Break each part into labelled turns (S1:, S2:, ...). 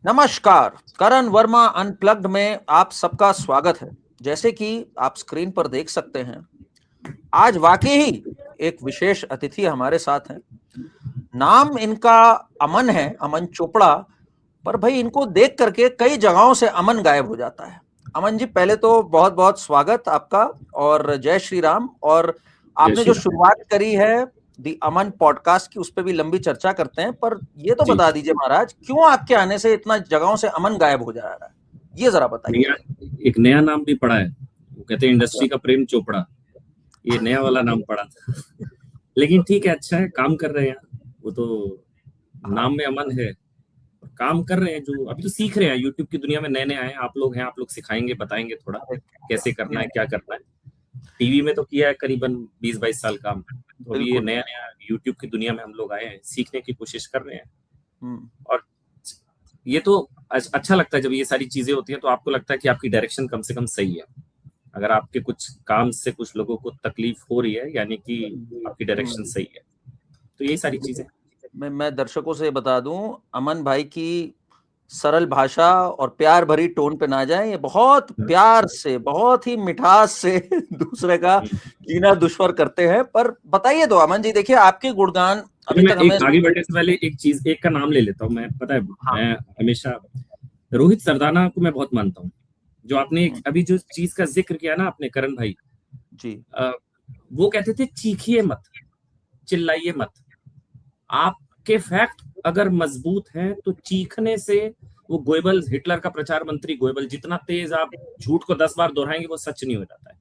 S1: नमस्कार। करण वर्मा अनप्लग्ड में आप सबका स्वागत है। जैसे कि आप स्क्रीन पर देख सकते हैं, आज वाकई ही एक विशेष अतिथि हमारे साथ हैं। नाम इनका अमन है, अमन चोपड़ा। पर भाई इनको देख करके कई जगहों से अमन गायब हो जाता है। अमन जी, पहले तो बहुत बहुत स्वागत आपका और जय श्री राम। और
S2: जय
S1: आपने
S2: श्री
S1: जो
S2: राम।
S1: शुरुआत करी है दी अमन पॉडकास्ट की, उस पर भी लंबी चर्चा करते हैं, पर ये तो
S2: जी,
S1: बता दीजिए महाराज, क्यों आपके आने से इतना जगहों से अमन गायब हो जा रहा है, ये जरा बताइए
S2: नया
S1: भाई।
S2: एक नया नाम भी पड़ा है। वो कहते हैं
S1: अच्छा।
S2: इंडस्ट्री का प्रेम चोपड़ा। ये नया वाला नाम पड़ा था। लेकिन ठीक है, अच्छा है, काम कर रहे हैं। वो तो
S1: हाँ।
S2: नाम में अमन है। काम कर रहे हैं, जो अभी तो सीख रहे हैं। यूट्यूब की दुनिया में नए नए आए हैं, आप लोग हैं, आप लोग सिखाएंगे, बताएंगे थोड़ा
S1: अरे क्या
S2: कैसे
S1: बात
S2: करना
S1: नहीं,
S2: है,
S1: नहीं,
S2: क्या करना है। टीवी में तो किया है करीबन 20-22 साल काम। तो अभी ये
S1: बिल्कुल।
S2: नया नया यूट्यूब की दुनिया में हम लोग आए हैं, सीखने की कोशिश कर रहे हैं।
S1: हम्म।
S2: और ये तो अच्छा लगता है जब ये सारी चीजें होती हैं, तो आपको लगता है कि आपकी डायरेक्शन कम से कम सही है। अगर आपके कुछ काम से कुछ लोगों को तकलीफ हो रही है, यानी कि
S1: जी।
S2: आपकी डायरेक्शन सही है। तो यही सारी चीजें।
S1: मैं दर्शकों से बता दूं, अमन भाई की सरल भाषा और प्यार भरी टोन पे ना जाए, ये बहुत प्यार से, बहुत ही मिठास से दूसरे का जीना दुश्वार करते हैं। पर बताइए तो अमन जी, देखिए आपके गुणगान
S2: अभी
S1: अभी
S2: मैं
S1: तक हमें।
S2: एक आगे बढ़ने से पहले एक का नाम ले लेता हूँ। मैं, पता है,
S1: हाँ।
S2: मैं हमेशा रोहित सरदाना को मैं बहुत मानता हूँ। जो आपने अभी जो चीज का जिक्र किया ना, अपने करण भाई,
S1: जी।
S2: अ, वो कहते थे चीखिए मत, चिल्लाइए मत। आपके फैक्ट अगर मजबूत हैं तो चीखने से, वो गोएबल, हिटलर का प्रचार मंत्री गोएबल, जितना तेज आप झूठ को 10 बार दोहराएंगे वो सच नहीं हो जाता है।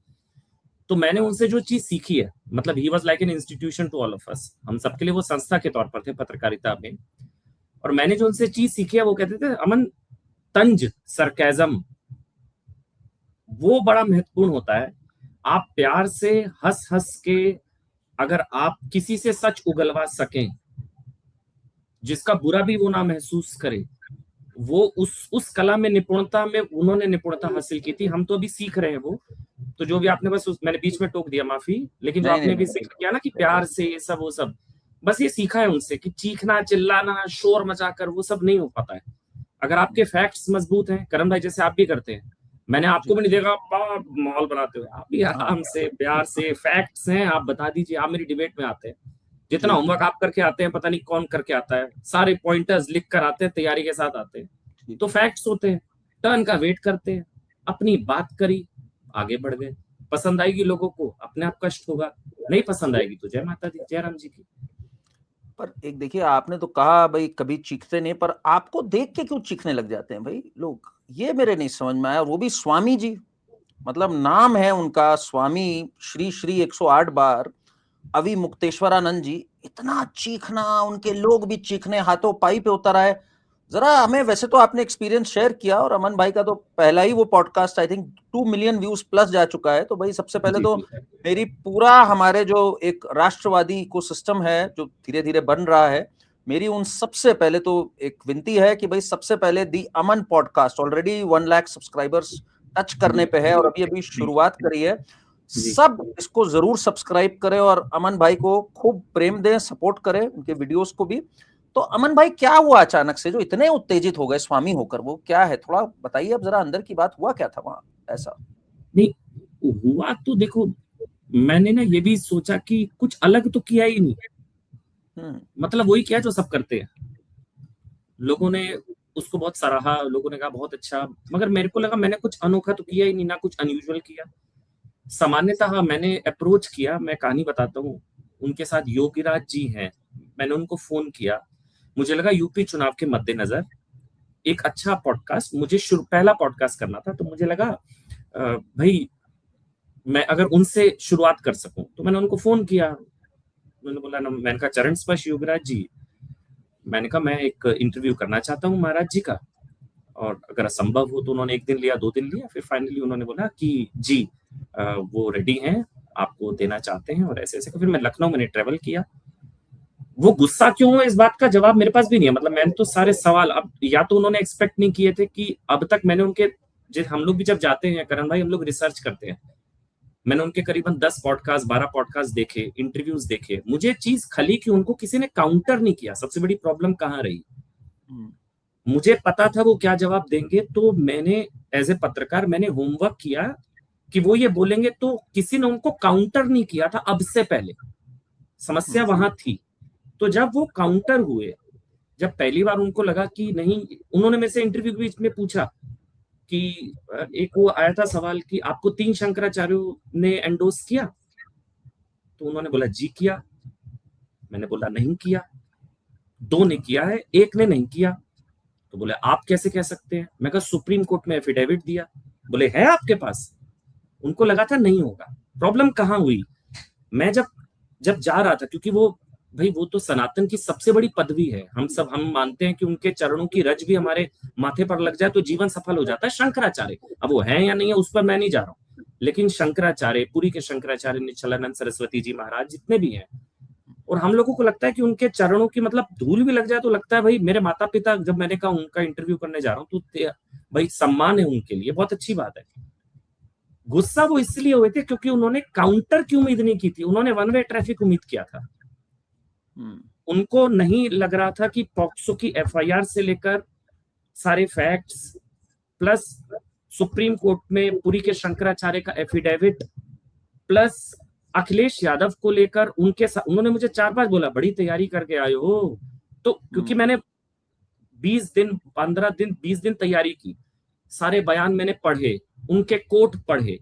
S2: तो मैंने उनसे जो चीज सीखी है, मतलब he was like an institution to all of us, हम सबके लिए वो संस्था के तौर पर थे पत्रकारिता में। और मैंने जो उनसे चीज सीखी है, वो कहते थे, अमन, तंज, सरकेजम, वो बड़ा महत्वपूर्ण होता है। आप प्यार से, हंस हंस के, अगर आप किसी से सच उगलवा सकें, जिसका बुरा भी वो ना महसूस करे, वो उस कला में निपुणता में उन्होंने निपुणता हासिल की थी। हम तो अभी सीख रहे हैं वो। तो जो भी आपने, बस मैंने बीच में टोक दिया, माफी। लेकिन जो
S1: नहीं नहीं
S2: आपने भी
S1: नहीं।
S2: जिक्र किया ना कि प्यार से ये सब, वो सब बस ये सीखा है उनसे कि चीखना, चिल्लाना, शोर मचाकर वो सब नहीं हो पाता है। अगर आपके फैक्ट्स मजबूत हैं, करम भाई, जैसे आप भी करते हैं, मैंने आपको
S1: जी।
S2: भी नहीं देखा माहौल बनाते हुए। आप भी
S1: हाँ।
S2: आराम से, प्यार से, फैक्ट्स हैं, आप बता दीजिए। आप मेरी डिबेट में आते हैं, जितना
S1: जी।
S2: होमवर्क आप करके आते हैं पता नहीं कौन करके आता है, सारे पॉइंटर्स लिख कर आते हैं, तैयारी के साथ आते हैं।
S1: जी।
S2: तो फैक्ट्स होते हैं, टर्न का वेट करते हैं, अपनी बात करी, आगे बढ़ गए। पसंद आएगी लोगों को, अपने आप कष्ट होगा। नहीं पसंद आएगी तो जय माता दी, जय राम जी की।
S1: पर एक देखिए, आपने तो कहा भाई कभी चीखते नहीं, पर आपको देख के क्यों चीखने लग जाते हैं भाई लोग, ये मेरे नहीं समझ में आया। और वो भी स्वामी जी, मतलब नाम है उनका स्वामी, श्री श्री 108 बार अवि मुक्तेश्वरानंद जी। इतना चीखना, उनके लोग भी चीखने हाथों पाई पे उतर आए। जरा हमें, वैसे तो आपने एक्सपीरियंस शेयर किया, और अमन भाई का तो पहला ही वो podcast I think 2 million views plus जा चुका है। तो भाई सबसे पहले
S2: जी
S1: तो
S2: जी।
S1: मेरी पूरा, हमारे जो एक राष्ट्रवादी इकोसिस्टम है जो धीरे धीरे बन रहा है, मेरी उन सबसे पहले तो एक विनती है कि भाई सबसे पहले the Aman podcast already 1 lakh subscribers touch करने पे है और अभी अभी
S2: जी
S1: शुरुआत करी है।
S2: जी।
S1: सब इसको जरूर सब्सक्राइब करें और अमन भाई को खूब प्रेम दें, सपोर्ट करें उनके वीडियोस को भी। तो अमन भाई, क्या हुआ अचानक से जो इतने उत्तेजित हो गए स्वामी होकर, वो क्या है, थोड़ा बताइए अब जरा, अंदर की बात हुआ क्या था वहां ऐसा।
S2: नहीं, हुआ तो देखो, मैंने ना ये भी सोचा कि कुछ अलग तो किया ही नहीं।
S1: हम्म।
S2: मतलब वही किया जो सब करते हैं। लोगों ने उसको बहुत सराहा, लोगों ने कहा बहुत अच्छा, मगर मेरे को लगा मैंने कुछ अनोखा तो किया ही नहीं, ना कुछ अनयूजुअल किया। सामान्यतः मैंने अप्रोच किया, मैं कहानी बताता हूँ। उनके साथ योगीराज जी हैं, मैंने उनको फोन किया। मुझे लगा यूपी चुनाव के मद्देनजर एक अच्छा पॉडकास्ट, मुझे शुरू पहला पॉडकास्ट करना था, तो मुझे लगा भाई, मैं अगर उनसे शुरुआत कर सकूं, तो मैंने उनको फोन किया। मैंने बोला ना, मैंने कहा, चरण स्पर्श योगराज जी, मैंने कहा मैं एक इंटरव्यू करना चाहता हूँ महाराज जी का। और अगर असंभव हो तो उन्होंने 1 दिन लिया, 2 दिन लिया, फिर फाइनली उन्होंने बोला कि जी, वो रेडी हैं, आपको देना चाहते हैं, और ऐसे ऐसे। फिर मैं लखनऊ, मैंने ट्रेवल किया। वो गुस्सा क्यों है, इस बात का जवाब मेरे पास भी नहीं है। मतलब मैंने तो सारे सवाल, अब या तो उन्होंने एक्सपेक्ट नहीं किए थे कि अब तक मैंने उनके, हम लोग भी जब जाते हैं करण भाई, हम लोग रिसर्च करते हैं। मैंने उनके करीबन 10 पॉडकास्ट, 12 पॉडकास्ट देखे, इंटरव्यूज देखे। मुझे चीज खली कि उनको किसी ने काउंटर नहीं किया। सबसे बड़ी प्रॉब्लम कहाँ रही,
S1: हम्म।
S2: मुझे पता था वो क्या जवाब देंगे, तो मैंने एज ए पत्रकार मैंने होमवर्क किया कि वो ये बोलेंगे, तो किसी ने उनको काउंटर नहीं किया था अब से पहले, समस्या वहां थी। तो जब वो काउंटर हुए, जब पहली बार उनको लगा कि नहीं, उन्होंने मेरे से इंटरव्यू के बीच में पूछा कि एक वो आया था सवाल कि आपको 3 शंकराचार्यों ने एंडोर्स किया, तो उन्होंने बोला जी किया। मैंने बोला नहीं किया। 2 ने किया है, 1 ने नहीं किया। तो बोले आप कैसे कह सकते हैं? मैं कहा सुप्रीम कोर्ट में एफिडेविट दिया। बोले है आपके पास? उनको लगा था नहीं होगा। प्रॉब्लम कहां हुई, मैं जब जब जा रहा था, क्योंकि वो भाई वो तो सनातन की सबसे बड़ी पदवी है, हम मानते हैं कि उनके चरणों की रज भी हमारे माथे पर लग जाए तो जीवन सफल हो जाता है। शंकराचार्य, अब वो है या नहीं है उस पर मैं नहीं जा रहा हूँ, लेकिन शंकराचार्य, पुरी के शंकराचार्य, निश्चलानंद सरस्वती जी महाराज, जितने भी हैं, और हम लोगों को लगता है कि उनके चरणों की मतलब धूल भी लग जाए तो लगता है भाई मेरे माता पिता, जब मैंने कहा उनका इंटरव्यू करने जा रहा हूँ तो भाई सम्मान है उनके लिए, बहुत अच्छी बात है। गुस्सा वो इसलिए हुए थे क्योंकि उन्होंने काउंटर की उम्मीद नहीं की थी, उन्होंने वन वे ट्रैफिक उम्मीद किया था। उनको नहीं लग रहा था कि पॉक्सो की एफआईआर से लेकर सारे फैक्ट्स प्लस सुप्रीम कोर्ट में पुरी के शंकराचार्य का एफिडेविट प्लस अखिलेश यादव को लेकर उनके साथ, उन्होंने मुझे 4-5 बोला बड़ी तैयारी करके आए हो। तो क्योंकि मैंने 20 दिन 15 दिन 20 दिन तैयारी की, सारे बयान मैंने पढ़े, उनके कोट पढ़े।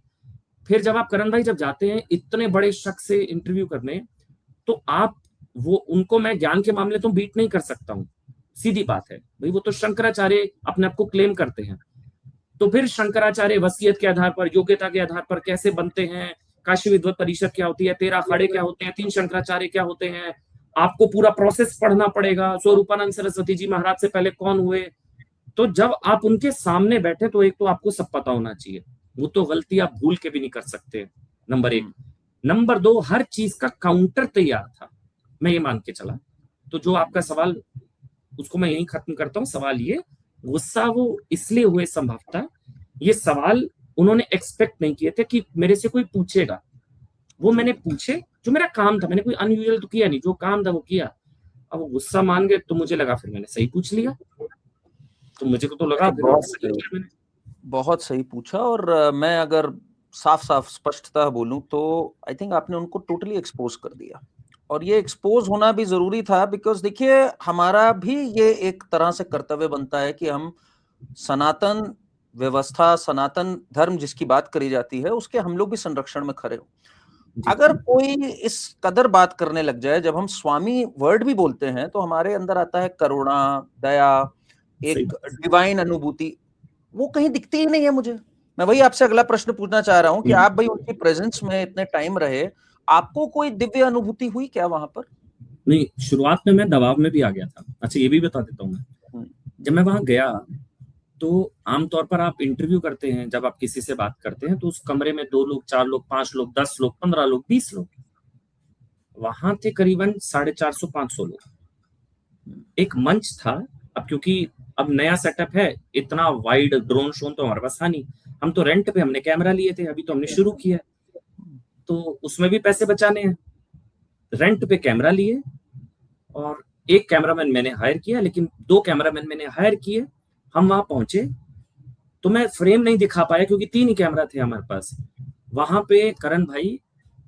S2: फिर जब आप करण भाई जब जाते हैं इतने बड़े शख्स से इंटरव्यू करने, तो आप वो उनको मैं ज्ञान के मामले तो बीट नहीं कर सकता हूँ, सीधी बात है भाई, वो तो शंकराचार्य अपने आप को क्लेम करते हैं। तो फिर शंकराचार्य वसीयत के आधार पर, योग्यता के आधार पर कैसे बनते हैं, काशी विद्वत परिषद क्या होती है, 13 अखाड़े क्या होते हैं, 3 शंकराचार्य क्या होते हैं, आपको पूरा प्रोसेस पढ़ना पड़ेगा, स्वरूपानंद सरस्वती जी महाराज से पहले कौन हुए। तो जब आप उनके सामने बैठे तो एक तो आपको सब पता होना चाहिए, वो तो गलती आप भूल के भी नहीं कर सकते, नंबर 1। नंबर 2, हर चीज का काउंटर तैयार था, मैं ये मान के चला। तो जो आपका सवाल, उसको मैं यहीं खत्म करता हूँ। सवाल ये, गुस्सा वो इसलिए हुए संभवतः, ये सवाल उन्होंने एक्सपेक्ट नहीं किए थे कि मेरे से कोई पूछेगा। वो मैंने पूछे, जो मेरा काम था, मैंने कोई अनयूजुअल तो किया नहीं, जो काम था वो किया। अब वो गुस्सा मान गए तो मुझे लगा फिर मैंने सही पूछ लिया, तो मुझे तो लगा
S1: बहुत सही पूछा। और मैं अगर साफ साफ स्पष्टता बोलूं तो आई थिंक आपने उनको टोटली एक्सपोज कर दिया, और ये एक्सपोज होना भी जरूरी था, बिकॉज देखिए हमारा भी ये एक तरह से कर्तव्य बनता है कि हम सनातन व्यवस्था, सनातन धर्म जिसकी बात करी जाती है, उसके हम लोग भी संरक्षण में खड़े हो। अगर कोई इस कदर बात करने लग जाए, जब हम स्वामी वर्ड भी बोलते हैं तो हमारे अंदर आता है करुणा, दया, एक डिवाइन अनुभूति, वो कहीं दिखती ही नहीं है मुझे। मैं वही आपसे अगला प्रश्न पूछना चाह रहा हूं कि आप भाई उनकी प्रेजेंस में इतने टाइम रहे, आपको कोई दिव्य अनुभूति हुई क्या वहां पर?
S2: नहीं, शुरुआत में मैं दबाव में भी आ गया था। अच्छा ये भी बता देता हूँ मैं, जब मैं वहां गया तो आमतौर पर आप इंटरव्यू करते हैं, जब आप किसी से बात करते हैं तो उस कमरे में 2 लोग, 4 लोग, 5 लोग, 10 लोग, 15 लोग, 20 लोग, वहां थे करीबन 450-500 लोग। एक मंच था। अब क्योंकि अब नया सेटअप है, इतना वाइड ड्रोन शो तो हमारे पास था नहीं, हम तो रेंट पे हमने कैमरा लिए थे, अभी तो हमने शुरू किया, तो उसमें भी पैसे बचाने हैं। रेंट पे कैमरा लिए और एक कैमरामैन मैंने हायर किया, लेकिन 2 कैमरामैन मैंने हायर किए। हम वहां पहुंचे तो मैं फ्रेम नहीं दिखा पाया क्योंकि 3 ही कैमरा थे हमारे पास। वहां पे करण भाई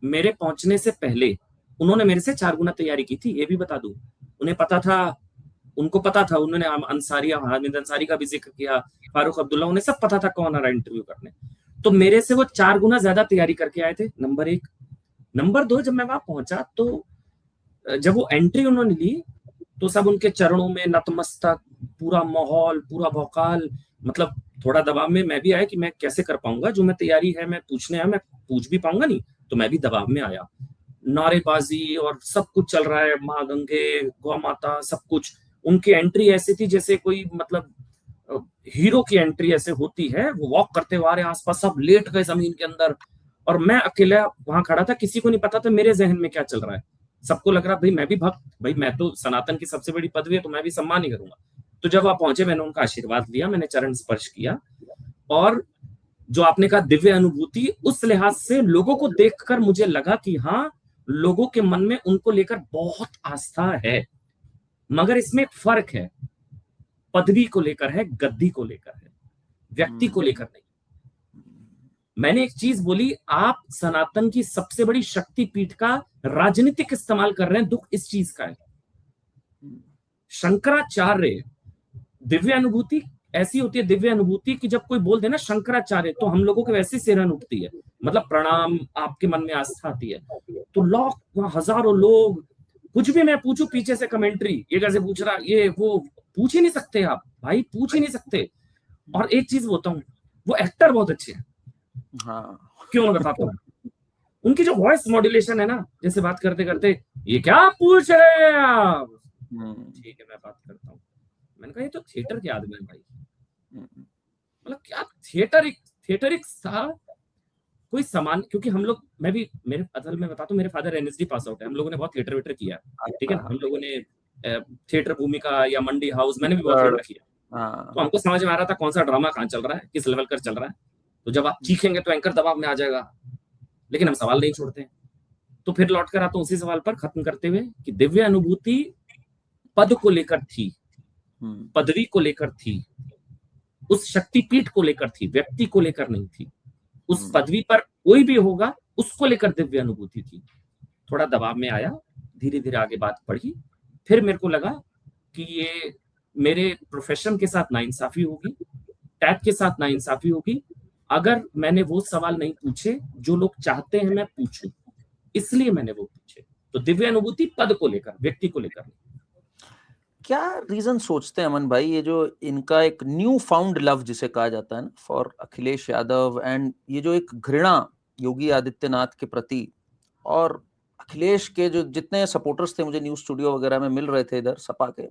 S2: मेरे पहुंचने से पहले उन्होंने मेरे से 4 गुना तैयारी की थी, ये भी बता दूं। उन्हें पता था, उनको पता था, उन्होंने अंसारी, हामिद अंसारी का भी जिक्र किया, फारूक अब्दुल्ला, उन्हें सब पता था कौन आ रहा इंटरव्यू करने। तो मेरे से वो 4 गुना ज्यादा तैयारी करके आए थे, नंबर 1। नंबर 2, जब मैं वहां पहुंचा तो जब वो एंट्री उन्होंने ली तो सब उनके चरणों में नतमस्तक, पूरा माहौल, पूरा भौकाल, मतलब थोड़ा दबाव में मैं भी आया कि मैं कैसे कर पाऊंगा, जो मैं तैयारी है मैं पूछने आया, मैं पूछ भी पाऊंगा नहीं, तो मैं भी दबाव में आया। नारेबाजी और सब कुछ चल रहा है, माँ गंगे, गौ माता, सब कुछ। उनकी एंट्री ऐसी थी जैसे कोई मतलब हीरो की एंट्री ऐसे होती है, वो वॉक करते हुए आ रहे, आसपास सब लेट गए जमीन के अंदर, और मैं अकेला वहां खड़ा था, किसी को नहीं पता था मेरे जहन में क्या चल रहा है। सबको लग रहा भाई मैं भी भक्त, भाई मैं तो सनातन की सबसे बड़ी पदवी है तो मैं भी सम्मान ही करूंगा। तो जब आप पहुंचे मैंने उनका आशीर्वाद लिया, मैंने चरण स्पर्श किया, और जो आपने कहा दिव्य अनुभूति, उस लिहाज से लोगों को देखकर मुझे लगा कि हाँ, लोगों के मन में उनको लेकर बहुत आस्था है। मगर इसमें एक फर्क है, पदवी को लेकर है, गद्दी को लेकर है, व्यक्ति को लेकर नहीं। मैंने एक चीज बोली, आप सनातन की सबसे बड़ी शक्तिपीठ का राजनीतिक इस्तेमाल कर रहे हैं, दुख इस चीज का है। शंकराचार्य, दिव्य अनुभूति ऐसी होती है, दिव्य अनुभूति की जब कोई बोल देना शंकराचार्य, तो हम लोगों के वैसे सिरन उठती है, मतलब प्रणाम, आपके मन में आस्था आती है। तो लोग वहां हजारों लोग, कुछ भी मैं पूछूं पीछे से कमेंट्री, ये कैसे पूछ रहा, ये वो, पूछ ही नहीं सकते आप भाई, पूछ ही नहीं सकते। और एक चीज बताऊं, वो एक्टर बहुत अच्छे हैं।
S1: हाँ,
S2: क्यों मैं बताता हूँ, उनकी जो वॉइस मॉड्यूलेशन है ना, जैसे बात करते करते, ये क्या पूछ रहे हैं आप, ठीक है मैं बात करता हूँ। मैंने कहा ये तो थिएटर के आदमी है भाई, मतलब क्या थिएटर था कोई समान। क्योंकि हम लोग, मैं भी, मेरे असल में बताता हूँ, मेरे फादर एनएसडी पास आउट है, हम लोगों ने बहुत थिएटर वेटर किया, ठीक है, हम लोगों ने थिएटर भूमिका या मंडी हाउस, मैंने भी बहुत थिएटर किया। तो हमको समझ में आ रहा था कौन सा ड्रामा कहाँ चल रहा है, किस लेवल पर चल रहा है। तो जब आप चीखेंगे तो एंकर दबाव में आ जाएगा, लेकिन हम सवाल नहीं छोड़ते। तो फिर लौट कर आता हूँ उसी सवाल पर खत्म करते हुए कि दिव्य अनुभूति पद को लेकर थी, पदवी को लेकर थी, उस शक्तिपीठ को लेकर थी, व्यक्ति को लेकर नहीं थी। उस पदवी पर कोई भी होगा उसको लेकर दिव्य अनुभूति थी। थोड़ा दबाव में आया, धीरे धीरे आगे बात बढ़ी, फिर मेरे को लगा कि ये मेरे प्रोफेशन के साथ नाइंसाफी होगी, टैग के साथ नाइंसाफी होगी, अगर मैंने वो सवाल नहीं पूछे जो लोग चाहते हैं मैं पूछूं, इसलिए मैंने वो पूछे। तो दिव्य अनुभूति पद को लेकर, व्यक्ति को लेकर।
S1: क्या रीजन सोचते हैं अमन भाई, ये जो इनका एक न्यू फाउंड लव जिसे कहा जाता है ना फॉर अखिलेश यादव, एंड ये जो एक घृणा योगी आदित्यनाथ के प्रति, और अखिलेश के जो जितने सपोर्टर्स थे मुझे न्यूज स्टूडियो वगैरह में मिल रहे थे इधर सपा के,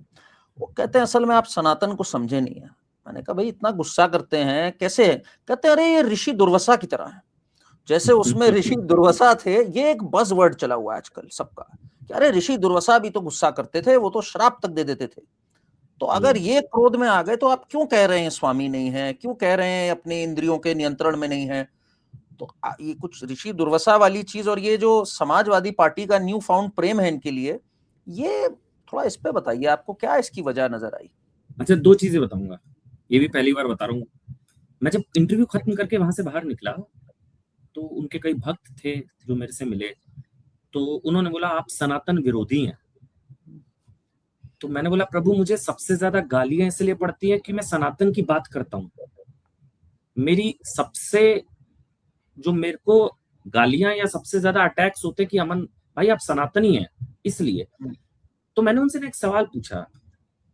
S1: वो कहते हैं असल में आप सनातन को समझे नहीं है। मैंने कहा भाई इतना गुस्सा करते हैं कैसे है? कहते हैं अरे ये ऋषि दुर्वासा की तरह है, जैसे उसमें ऋषि दुर्वासा थे। ये एक बज वर्ड चला हुआ है आजकल सबका कि अरे ऋषि दुर्वासा भी तो गुस्सा करते थे, वो तो श्राप तक दे देते थे। तो अगर ये क्रोध में आ गए तो आप क्यों कह रहे हैं स्वामी नहीं है, क्यों कह रहे हैं अपने इंद्रियों के नियंत्रण में नहीं है? तो ये कुछ ऋषि दुर्वासा वाली चीज और ये जो समाजवादी पार्टी का न्यू फाउंड प्रेम है इनके लिए, ये थोड़ा इस पे बताइए, आपको क्या इसकी वजह नजर आई?
S2: अच्छा, दो चीजें बताऊंगा, ये भी पहली बार बता रहा हूँ। मैं जब इंटरव्यू खत्म करके वहां से बाहर निकला तो उनके कई भक्त थे जो मेरे से मिले, तो उन्होंने बोला आप सनातन विरोधी हैं। तो मैंने बोला प्रभु मुझे सबसे ज्यादा गालियां इसलिए पड़ती है कि मैं सनातन की बात करता हूं। मेरी सबसे, जो मेरे को गालियां या सबसे ज्यादा अटैक्स होते कि अमन भाई आप सनातनी हैं, इसलिए। तो मैंने उनसे एक सवाल पूछा,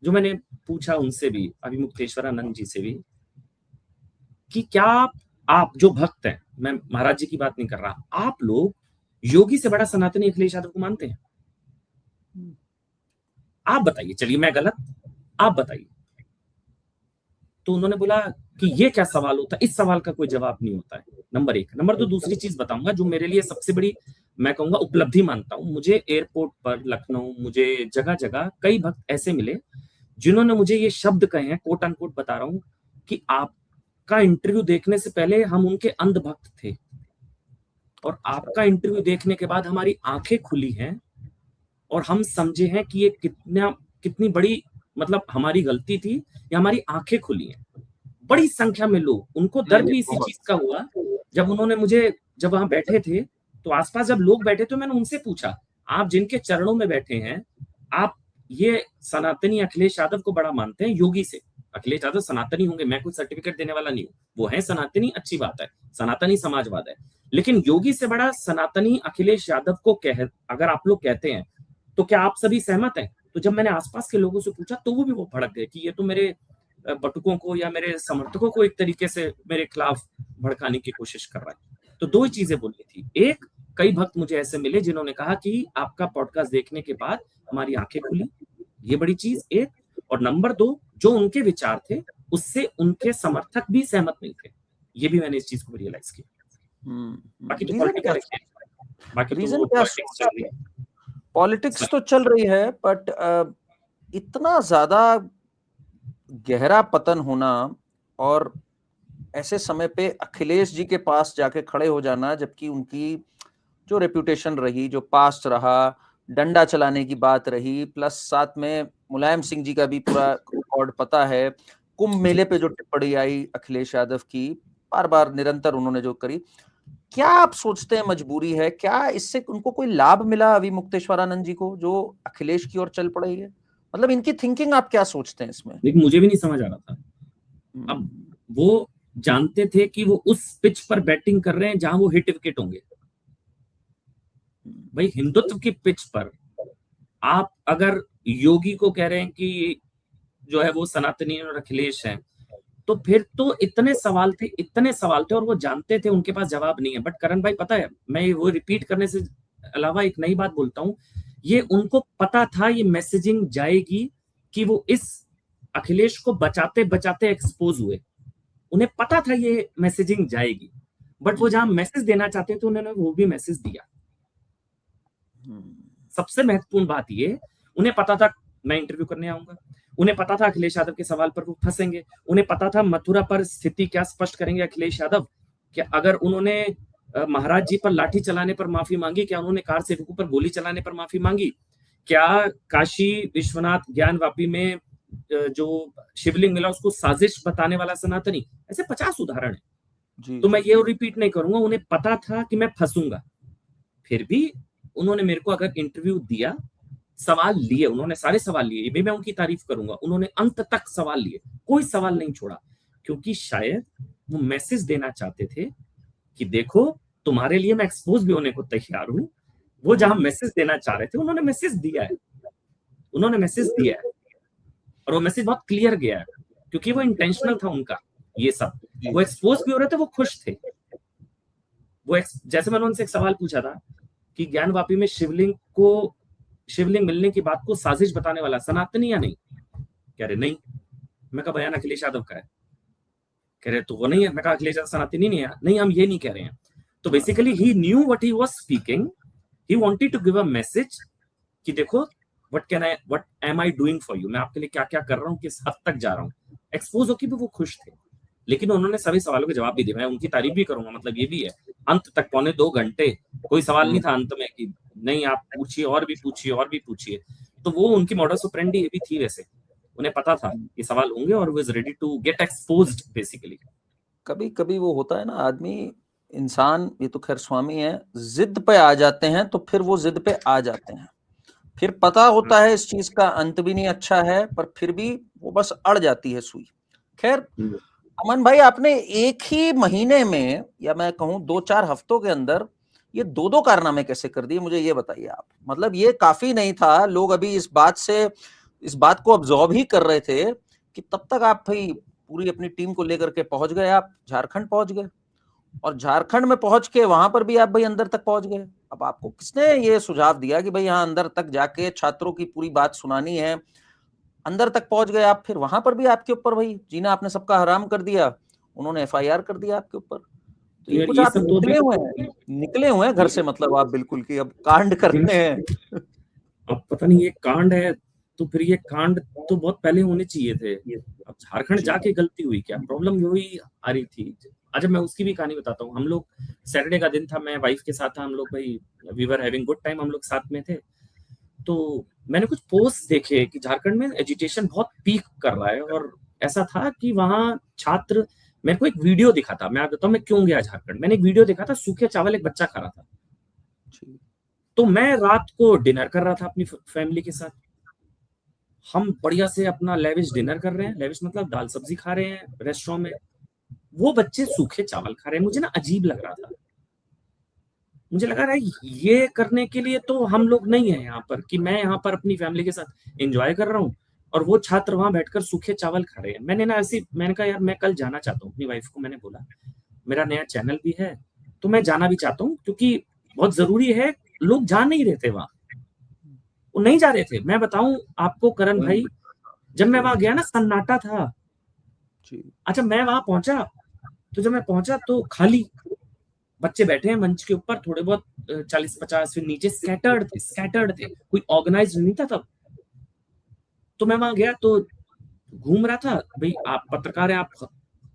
S2: जो मैंने पूछा उनसे भी, अभी मुक्तेश्वरानंद जी से भी, कि क्या आप जो भक्त हैं, मैं महाराज जी की बात नहीं कर रहा, आप लोग योगी से बड़ा सनातनी अखिलेश यादव को मानते हैं? आप बताइए, चलिए मैं गलत, आप बताइए। तो उन्होंने बोला कि ये क्या सवाल होता है, इस सवाल का कोई जवाब नहीं होता है, नंबर एक। नंबर दो, दूसरी चीज बताऊंगा जो मेरे लिए सबसे बड़ी, मैं कहूंगा उपलब्धि मानता हूं। मुझे एयरपोर्ट पर, लखनऊ, मुझे जगह जगह कई भक्त ऐसे मिले जिन्होंने मुझे ये शब्द कहे हैं, कोट अनकोट बता रहा हूं, कि आपका इंटरव्यू देखने से पहले हम उनके अंध भक्त थे, और आपका इंटरव्यू देखने के बाद हमारी आंखें खुली हैं और हम समझे हैं कि ये कितनी बड़ी, मतलब हमारी गलती थी या हमारी आंखें खुली हैं। बड़ी संख्या में लोग, उनको दर्द भी इसी चीज का हुआ जब उन्होंने मुझे, जब वहां बैठे थे तो आसपास जब लोग बैठे तो मैंने उनसे पूछा, आप जिनके चरणों में बैठे हैं, आप ये सनातनी अखिलेश यादव को बड़ा मानते हैं योगी से? अखिलेश यादव सनातनी होंगे, मैं कुछ सर्टिफिकेट देने वाला नहीं हूँ, वो है सनातनी, अच्छी बात है, सनातनी समाजवाद है, लेकिन योगी से बड़ा सनातनी अखिलेश यादव को अगर आप लोग कहते हैं तो क्या आप सभी सहमत हैं? तो जब मैंने आसपास के लोगों से पूछा तो वो भी वो भड़क गए कि ये तो मेरे बटुकों को या मेरे समर्थकों को एक तरीके से मेरे खिलाफ भड़काने की कोशिश कर रहा है। तो दो ही चीजें बोलनी थी, एक, कई भक्त मुझे ऐसे मिले जिन्होंने कहा कि आपका पॉडकास्ट देखने के बाद हमारी आंखें खुली, ये बड़ी चीज एक, और नंबर दो, जो उनके विचार थे उससे उनके समर्थक भी सहमत नहीं थे, ये भी मैंने इस चीज को रियलाइज किया। बाकी तो पॉलिटिकल, बाकी तो पॉलिटिक्स चल रही है,
S1: पॉलिटिक्स तो चल रही है, बट इतना ज्यादा गहरा पतन होना और ऐसे समय पे अखिलेश जी के पास जाके खड़े हो जाना, जबकि उनकी जो रेप्यूटेशन रही, जो पास्ट रहा, डंडा चलाने की बात रही, प्लस साथ में मुलायम सिंह जी का भी पूरा रिकॉर्ड पता है, कुंभ मेले पे जो टिप्पणी आई अखिलेश यादव की, बार बार निरंतर उन्होंने जो करी, क्या आप सोचते हैं मजबूरी है? क्या इससे उनको कोई लाभ मिला अभी मुक्तेश्वरानंद जी को, जो अखिलेश की ओर चल पड़े है? मतलब इनकी थिंकिंग आप क्या सोचते हैं इसमें?
S2: लेकिन मुझे भी नहीं समझ आ रहा था। अब वो जानते थे कि वो उस पिच पर बैटिंग कर रहे हैं जहां वो हिट विकेट होंगे। भाई हिंदुत्व की पिच पर आप अगर योगी को कह रहे हैं कि जो है वो सनातनी और अखिलेश हैं, तो फिर तो इतने सवाल थे और वो जानते थे उनके पास जवाब नहीं है। बट करण भाई पता है, मैं वो रिपीट करने से अलावा एक नई बात बोलता हूँ, ये उनको पता था ये मैसेजिंग जाएगी कि वो इस अखिलेश को बचाते बचाते एक्सपोज हुए। उन्हें पता था ये मैसेजिंग जाएगी, बट वो जहां मैसेज देना चाहते थे उन्होंने वो भी मैसेज दिया। सबसे महत्वपूर्ण बात ये, उन्हें पता था मैं इंटरव्यू करने आऊंगा, उन्हें पता था अखिलेश यादव के सवाल पर वो फंसेंगे, उन्हें पता था मथुरा पर स्थिति क्या स्पष्ट करेंगे अखिलेश यादव, कि अगर उन्होंने महाराज जी पर लाठी चलाने पर माफी मांगी, क्या उन्होंने कार सेवकों पर गोली चलाने पर माफी मांगी, क्या काशी विश्वनाथ ज्ञानवापी में जो शिवलिंग मिला उसको साजिश बताने वाला सनातनी, ऐसे 50 उदाहरण है। तो मैं ये रिपीट नहीं करूंगा, उन्हें पता था कि मैं फंसूंगा, फिर भी उन्होंने मेरे को अगर इंटरव्यू दिया, सवाल लिए, उन्होंने सारे सवाल लिए, ये भी मैं उनकी तारीफ करूंगा, उन्होंने अंत तक सवाल लिए, कोई सवाल नहीं छोड़ा, क्योंकि शायद वो मैसेज देना चाहते थे कि देखो तुम्हारे लिए मैं एक्सपोज भी होने को तैयार हूं। वो जहां मैसेज देना चाह रहे थे उन्होंने मैसेज दिया है, उन्होंने मैसेज दिया है, और वो मैसेज बहुत क्लियर गया है, क्योंकि वो इंटेंशनल था उनका ये सब। वो एक्सपोज भी हो रहे थे, वो खुश थे। वो जैसे मैंने उनसे एक सवाल पूछा था कि ज्ञानवापी में शिवलिंग मिलने की बात को साजिश बताने वाला सनातनी या नहीं, कह रहे नहीं। मैं कहा बयान अखिलेश यादव का है, कह रहे तो वो नहीं है। मैं कहा अखिलेश यादव सनातनी नहीं है, नहीं हम ये नहीं कह रहे हैं। तो basically he knew what he was speaking, he wanted to give a message कि देखो what am I doing for you, मैं आपके लिए क्या क्या कर रहा हूँ, किस हद तक जा रहा हूँ। एक्सपोज होकर भी वो खुश थे, लेकिन उन्होंने सभी सवालों के जवाब भी दिए। मैं उनकी तारीफ भी करूंगा, मतलब ये भी है, अंत तक 2.25 घंटे कोई सवाल नहीं था अंत में कि नहीं आप पूछिए और भी पूछिए और भी पूछिए। तो वो उनकी मॉडस ऑपरेंडी ये भी थी। वैसे उन्हें पता था ये सवाल होंगे और वो is ready to get exposed basically.
S1: कभी कभी वो होता है ना, आदमी इंसान, ये तो खैर स्वामी है, जिद पे आ जाते हैं तो फिर वो जिद पे आ जाते हैं, फिर पता होता है इस चीज का अंत भी नहीं अच्छा है, पर फिर भी वो बस अड़ जाती है सुई। खैर अमन भाई, आपने एक ही महीने में, या मैं कहूं 2-4 हफ्तों के अंदर, ये 2 कारनामे कैसे कर दिए, मुझे ये बताइए आप। मतलब ये काफी नहीं था, लोग अभी इस बात को ऑब्जॉर्व ही कर रहे थे कि तब तक आप भाई पूरी अपनी टीम को लेकर के पहुंच गए, आप झारखंड पहुंच गए, और झारखंड में पहुंच के वहां पर भी आप भाई अंदर तक पहुंच गए। अब आपको किसने ये सुझाव दिया कि भाई यहाँ अंदर तक जाके छात्रों की पूरी बात सुनानी है? अंदर तक पहुंच गए आप, फिर वहां पर भी आपके ऊपर भाई जीना आपने सबका हराम कर दिया, उन्होंने एफआईआर कर दिया आपके ऊपर। तो ये कुछ आप निकले हुए हैं घर से, मतलब आप बिल्कुल कि अब कांड करते हैं।
S2: अब पता नहीं ये कांड है, तो फिर ये कांड तो बहुत पहले होने चाहिए थे। अब झारखंड जाके गलती हुई क्या, प्रॉब्लम यही आ रही थी। अच्छा मैं उसकी भी कहानी बताता हूँ। हम लोग सैटरडे का दिन था, मैं वाइफ के साथ था, हम लोग भाई we were having good time, हम लोग साथ में थे। तो मैंने कुछ पोस्ट देखे कि झारखंड में एजुकेशन बहुत पीक कर रहा है, और ऐसा था कि वहाँ छात्र, मेरे को एक वीडियो दिखा था, मैं आपको बताऊं मैं क्यों गया झारखंड। मैंने एक वीडियो देखा था, सूखे चावल एक बच्चा खा रहा था। तो मैं रात को डिनर कर रहा था अपनी फैमिली के साथ, हम बढ़िया से अपना लेविश डिनर कर रहे हैं, लेविश मतलब दाल सब्जी खा रहे हैं रेस्टोरेंट में, वो बच्चे सूखे चावल खा रहे हैं। मुझे ना अजीब लग रहा था, मुझे लगा रहा है ये करने के लिए तो हम लोग नहीं है यहाँ पर, कि मैं यहाँ पर अपनी फैमिली के साथ एंजॉय कर रहा हूँ और वो छात्र वहां बैठकर सूखे चावल खा रहे हैं। मैंने कहा यार मैं कल जाना चाहता हूँ, अपनी वाइफ को मैंने बोला मेरा नया चैनल भी है तो मैं जाना भी चाहता हूँ, क्योंकि बहुत जरूरी है। लोग जा नहीं रहे थे वहां, वो नहीं जा रहे थे। मैं बताऊं आपको करण भाई, जब मैं वहां गया ना सन्नाटा था। अच्छा मैं वहां पहुंचा, तो जब मैं पहुंचा तो खाली बच्चे बैठे हैं मंच के ऊपर, थोड़े बहुत 40-50 फिर नीचे स्कैटर्ड थे, कोई ऑर्गेनाइज नहीं था तब। तो मैं वहां गया तो घूम रहा था, भाई आप पत्रकार हैं,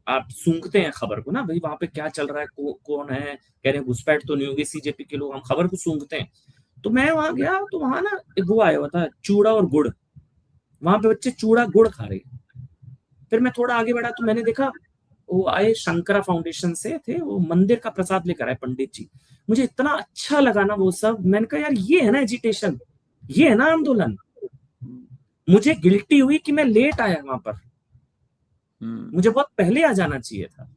S2: आप सूंघते हैं खबर को ना, भाई वहां पे क्या चल रहा है, कौन है, कह रहे हैं घुसपैठ तो नहीं होगी सीजेपी के लोग, हम खबर को सूंघते हैं। तो मैं वहां गया तो वहां ना एक वो आया हुआ था, चूड़ा और गुड़, वहां पे बच्चे चूड़ा गुड़ खा रहे हैं। फिर मैं थोड़ा आगे बढ़ा तो मैंने देखा वो आए शंकरा फाउंडेशन से थे, वो मंदिर का प्रसाद लेकर आए पंडित जी। मुझे इतना अच्छा लगा ना वो सब, मैंने कहा यार ये है ना एजिटेशन, ये है ना आंदोलन। मुझे गिल्टी हुई कि मैं लेट आया वहां पर, मुझे बहुत पहले आ जाना चाहिए था।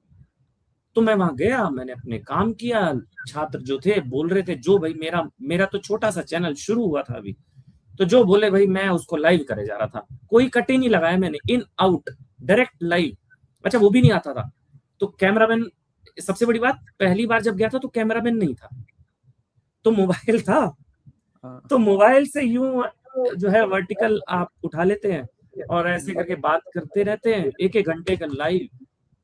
S2: तो मैं वहां गया, मैंने अपने काम किया। छात्र जो थे बोल रहे थे, जो भाई मेरा मेरा तो छोटा सा चैनल शुरू हुआ था अभी, तो जो बोले भाई मैं उसको लाइव करे जा रहा था। कोई कट ही नहीं लगाया मैंने, इन आउट डायरेक्ट लाइव। अच्छा वो भी नहीं आता था तो कैमरामैन, सबसे बड़ी बात पहली बार जब गया था तो कैमरामैन नहीं था, तो मोबाइल था। तो मोबाइल से यूं जो है वर्टिकल आप उठा लेते हैं और ऐसे करके बात करते रहते हैं, एक एक घंटे का लाइव।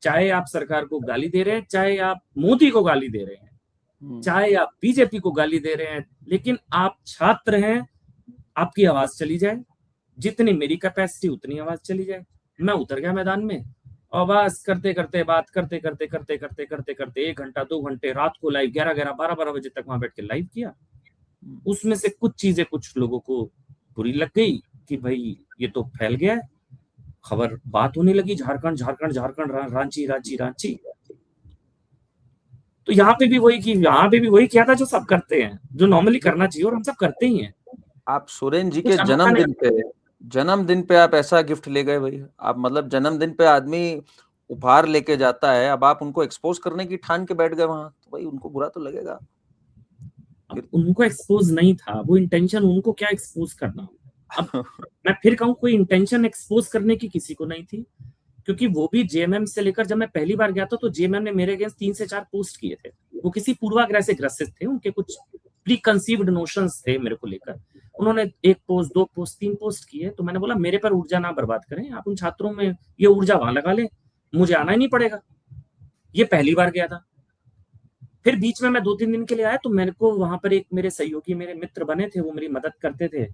S2: चाहे आप सरकार को गाली दे रहे हैं, चाहे आप मोदी को गाली दे रहे हैं, चाहे आप बीजेपी को गाली दे रहे हैं, लेकिन आप छात्र हैं, आपकी आवाज चली जाए। जितनी मेरी कैपेसिटी उतनी आवाज चली जाए। मैं उतर गया मैदान में और बस करते करते बात करते करते करते करते करते करते 1 घंटा 2 घंटे रात को लाइव 11 12 बजे तक वहां बैठ के लाइव किया। उसमें से कुछ चीजें कुछ लोगों को बुरी लग गई कि भाई ये तो फैल गया है, खबर बात होने लगी झारखंड झारखंड झारखंड रांची रांची रांची। तो यहाँ पे भी वही किया था जो सब करते हैं, जो नॉर्मली करना चाहिए और हम सब करते ही हैं।
S1: आप सुरेन जी के जन्मदिन पे आप ऐसा गिफ्ट ले गए भाई। आप मतलब जन्मदिन पे आदमी उपहार लेके जाता है, अब आप उनको एक्सपोज करने की ठान के बैठ गए वहां, तो भाई उनको बुरा तो लगेगा।
S2: अब उनको एक्सपोज नहीं था, वो इंटेंशन, उनको क्या एक्सपोज करना। अब मैं फिर कहूं कोई इंटेंशन एक्सपोज करने की किसी को नहीं थी, क्योंकि वो भी जेएमएम से लेकर, जब मैं पहली बार गया था तो जेएमएम ने मेरे अगेंस्ट 3 से 4 पोस्ट किए थे। वो किसी पूर्वाग्रह से ग्रसित थे, उनके कुछ प्री कंसीव्ड नोशंस थे मेरे को लेकर। उन्होंने 1 पोस्ट 2 पोस्ट 3 पोस्ट किए, तो मैंने बोला मेरे पर ऊर्जा ना बर्बाद करें, आप उन छात्रों में ये ऊर्जा वहां लगा लें, मुझे आना ही नहीं पड़ेगा। ये पहली बार गया था। फिर बीच में मैं 2-3 दिन के लिए आया तो मेरे को वहां पर एक मेरे सहयोगी, मेरे मित्र बने थे, वो मेरी मदद करते थे।